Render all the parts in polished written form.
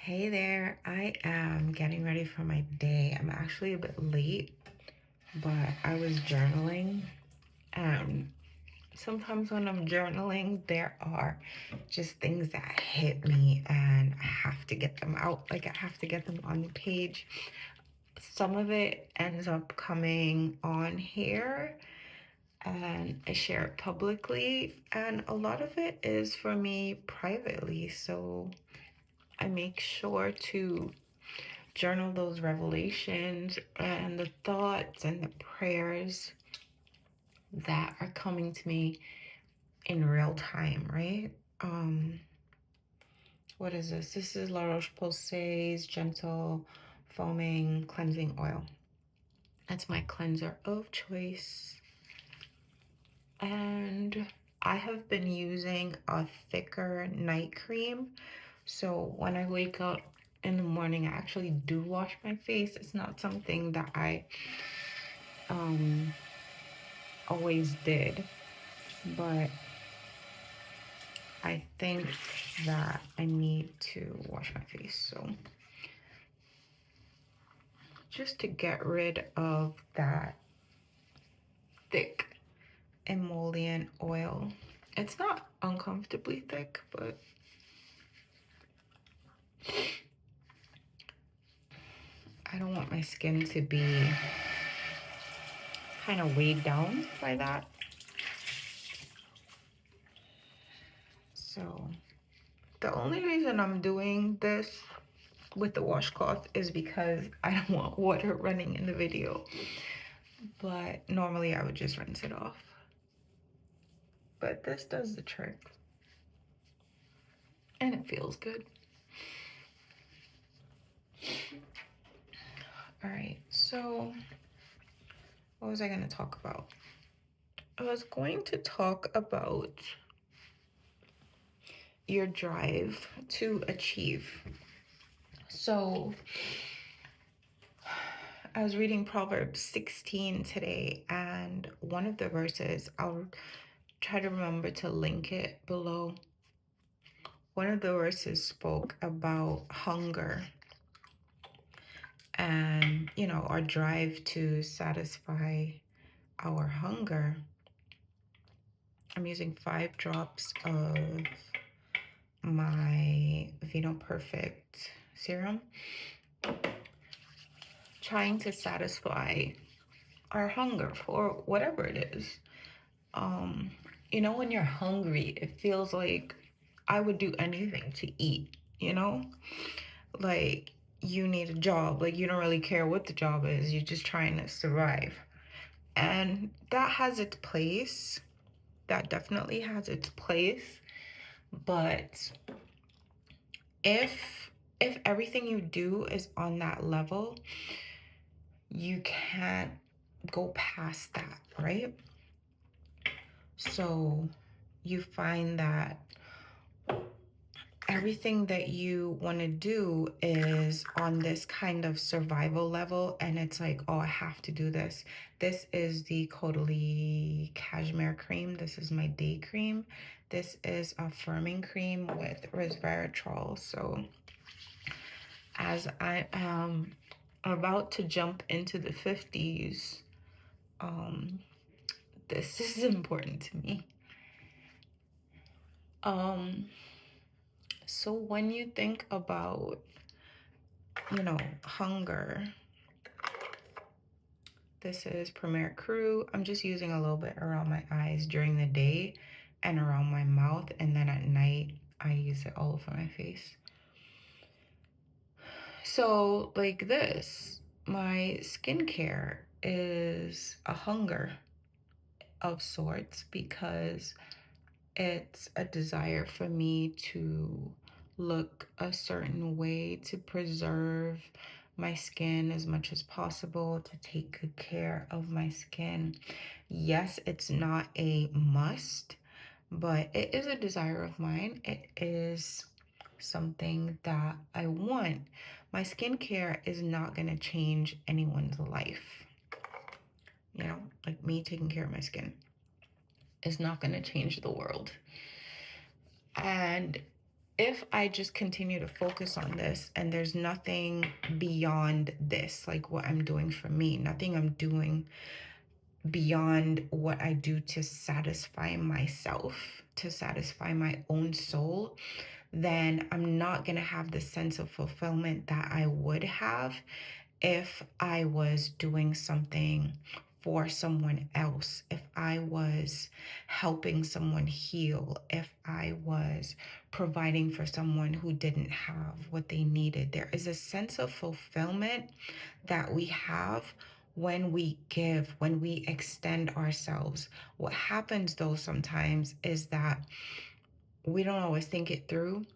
Hey there, I am getting ready for my day. I'm actually a bit late, but I was journaling. And sometimes when I'm journaling, there are just things that hit me and I have to get them out. Like I have to get them on the page. Some of it ends up coming on here and I share it publicly, and a lot of it is for me privately. So I make sure to journal those revelations and the thoughts and the prayers that are coming to me in real time, right? Um, what is this? This is La Roche Posay's Gentle Foaming Cleansing Oil. That's my cleanser of choice. And I have been using a thicker night cream. So when I wake up in the morning, I actually do wash my face. It's not something that I um always did, but I think that I need to wash my face. So just to get rid of that thick emollient oil. It's not uncomfortably thick, but I don't want my skin to be kind of weighed down by that. So the only reason I'm doing this with the washcloth is because I don't want water running in the video. But normally I would just rinse it off. But this does the trick. And it feels good. All right, so what was I going to talk about? I was going to talk about your drive to achieve. So I was reading Proverbs 16 today, and one of the verses, I'll try to remember to link it below. One of the verses spoke about hunger and, our drive to satisfy our hunger. I'm using 5 drops of my Vino Perfect serum, trying to satisfy our hunger for whatever it is. When you're hungry, it feels like I would do anything to eat, like you need a job, like you don't really care what the job is, you're just trying to survive. And that has its place. That definitely has its place. But if everything you do is on that level, you can't go past that, right? So you find that everything that you want to do is on this kind of survival level, and it's like, oh, I have to do this. This is the Caudalie cashmere cream. This is my day cream. This is a firming cream with resveratrol. So as I am about to jump into the 50s, this is important to me. So when you think about, hunger, this is Premier Crew. I'm just using a little bit around my eyes during the day and around my mouth, and then at night I use it all over my face. So like this, my skincare is a hunger of sorts because it's a desire for me to look a certain way, to preserve my skin as much as possible, to take good care of my skin. Yes, it's not a must, but it is a desire of mine. It is something that I want. My skincare is not going to change anyone's life. Like me taking care of my skin is not going to change the world. And if I just continue to focus on this and there's nothing beyond this, like what I'm doing for me, nothing I'm doing beyond what I do to satisfy myself, to satisfy my own soul, then I'm not going to have the sense of fulfillment that I would have if I was doing something for someone else, if I was helping someone heal, if I was providing for someone who didn't have what they needed. There is a sense of fulfillment that we have when we give, when we extend ourselves. What happens though sometimes is that we don't always think it through,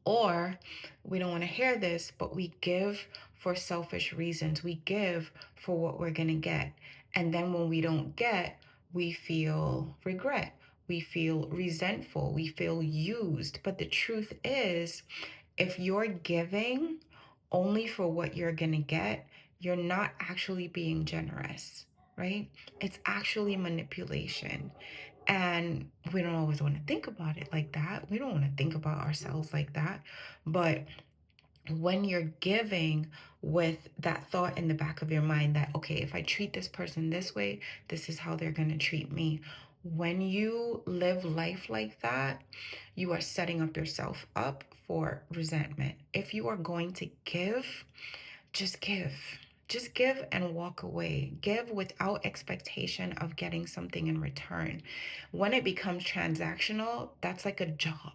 or we don't want to hear this, but we give for selfish reasons. We give for what we're going to get. And then when we don't get, we feel regret. We feel resentful. We feel used. But the truth is, if you're giving only for what you're going to get, you're not actually being generous, right? It's actually manipulation. And we don't always want to think about it like that. We don't want to think about ourselves like that. But when you're giving with that thought in the back of your mind that, okay, if I treat this person this way, this is how they're going to treat me. When you live life like that, you are setting up yourself up for resentment. If you are going to give, just give. Just give and walk away. Give without expectation of getting something in return. When it becomes transactional, that's like a job,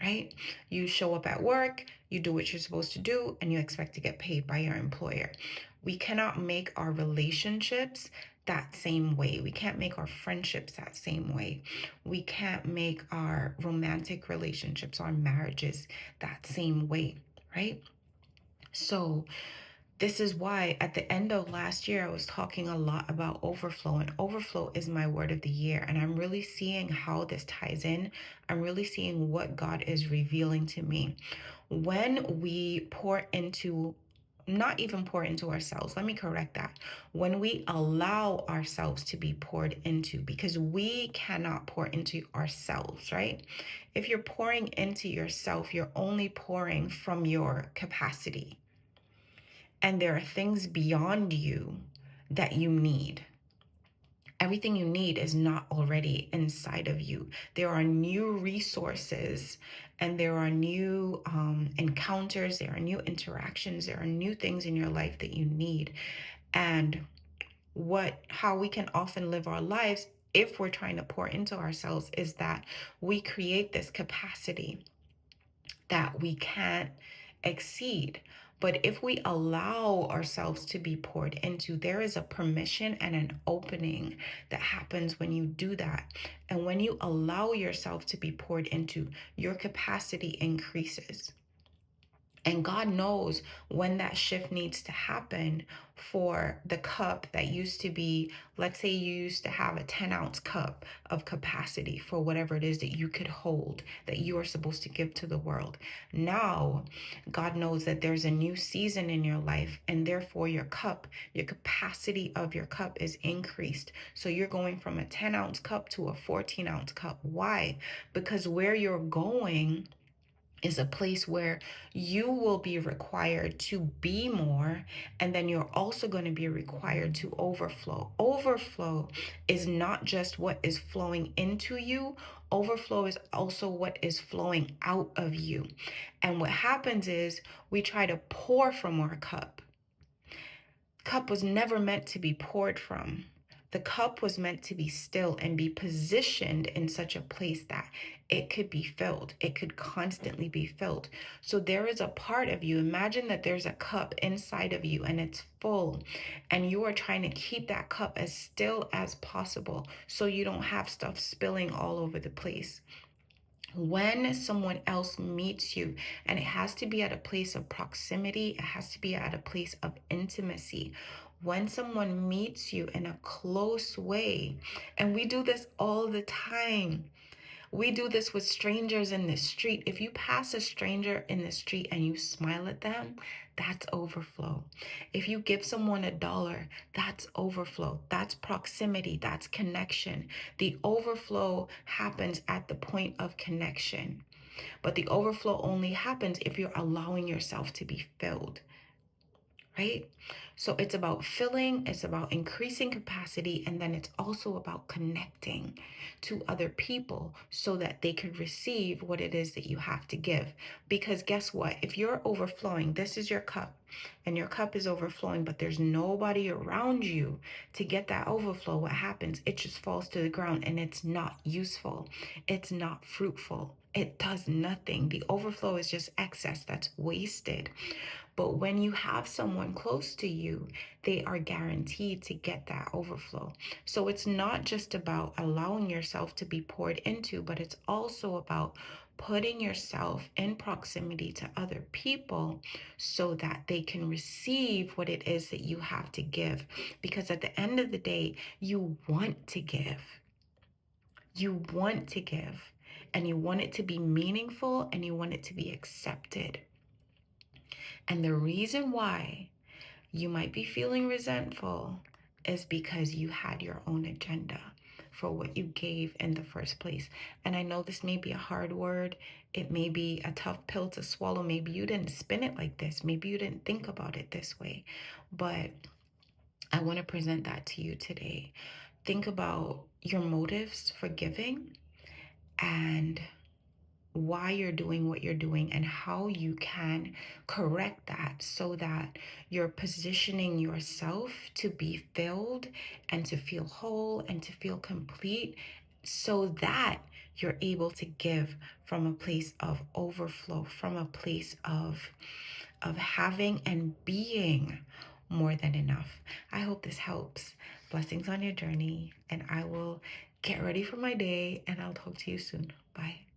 right? You show up at work, you do what you're supposed to do, and you expect to get paid by your employer. We cannot make our relationships that same way. We can't make our friendships that same way. We can't make our romantic relationships, our marriages that same way, right? So, this is why at the end of last year, I was talking a lot about overflow, and overflow is my word of the year. And I'm really seeing how this ties in. I'm really seeing what God is revealing to me. When we pour into, not even pour into ourselves, let me correct that. When we allow ourselves to be poured into, because we cannot pour into ourselves, right? If you're pouring into yourself, you're only pouring from your capacity. And there are things beyond you that you need. Everything you need is not already inside of you. There are new resources and there are new encounters, there are new interactions, there are new things in your life that you need. And how we can often live our lives if we're trying to pour into ourselves is that we create this capacity that we can't exceed. But if we allow ourselves to be poured into, there is a permission and an opening that happens when you do that. And when you allow yourself to be poured into, your capacity increases. And God knows when that shift needs to happen for the cup that used to be, let's say you used to have a 10-ounce cup of capacity for whatever it is that you could hold, that you are supposed to give to the world. Now, God knows that there's a new season in your life, and therefore your cup, your capacity of your cup is increased. So you're going from a 10-ounce cup to a 14-ounce cup. Why? Because where you're going is a place where you will be required to be more, and then you're also going to be required to overflow. Overflow is not just what is flowing into you, overflow is also what is flowing out of you. And what happens is we try to pour from our cup. Cup was never meant to be poured from. The cup was meant to be still and be positioned in such a place that it could be filled. It could constantly be filled. So there is a part of you. Imagine that there's a cup inside of you and it's full, and you are trying to keep that cup as still as possible so you don't have stuff spilling all over the place. When someone else meets you, and it has to be at a place of proximity, it has to be at a place of intimacy. When someone meets you in a close way, and we do this all the time. We do this with strangers in the street. If you pass a stranger in the street and you smile at them, that's overflow. If you give someone $1, that's overflow. That's proximity. That's connection. The overflow happens at the point of connection. But the overflow only happens if you're allowing yourself to be filled, right? So it's about filling, it's about increasing capacity, and then it's also about connecting to other people so that they can receive what it is that you have to give. Because guess what? If you're overflowing, this is your cup, and your cup is overflowing, but there's nobody around you to get that overflow, what happens? It just falls to the ground and it's not useful. It's not fruitful. It does nothing. The overflow is just excess that's wasted. But when you have someone close to you, they are guaranteed to get that overflow. So it's not just about allowing yourself to be poured into, but it's also about putting yourself in proximity to other people so that they can receive what it is that you have to give. Because at the end of the day, you want to give. You want to give, and you want it to be meaningful, and you want it to be accepted. And the reason why you might be feeling resentful is because you had your own agenda for what you gave in the first place. And I know this may be a hard word. It may be a tough pill to swallow. Maybe you didn't spin it like this. Maybe you didn't think about it this way. But I want to present that to you today. Think about your motives for giving and why you're doing what you're doing and how you can correct that so that you're positioning yourself to be filled and to feel whole and to feel complete so that you're able to give from a place of overflow, from a place of having and being more than enough. I hope this helps. Blessings on your journey, and I will get ready for my day, and I'll talk to you soon. Bye.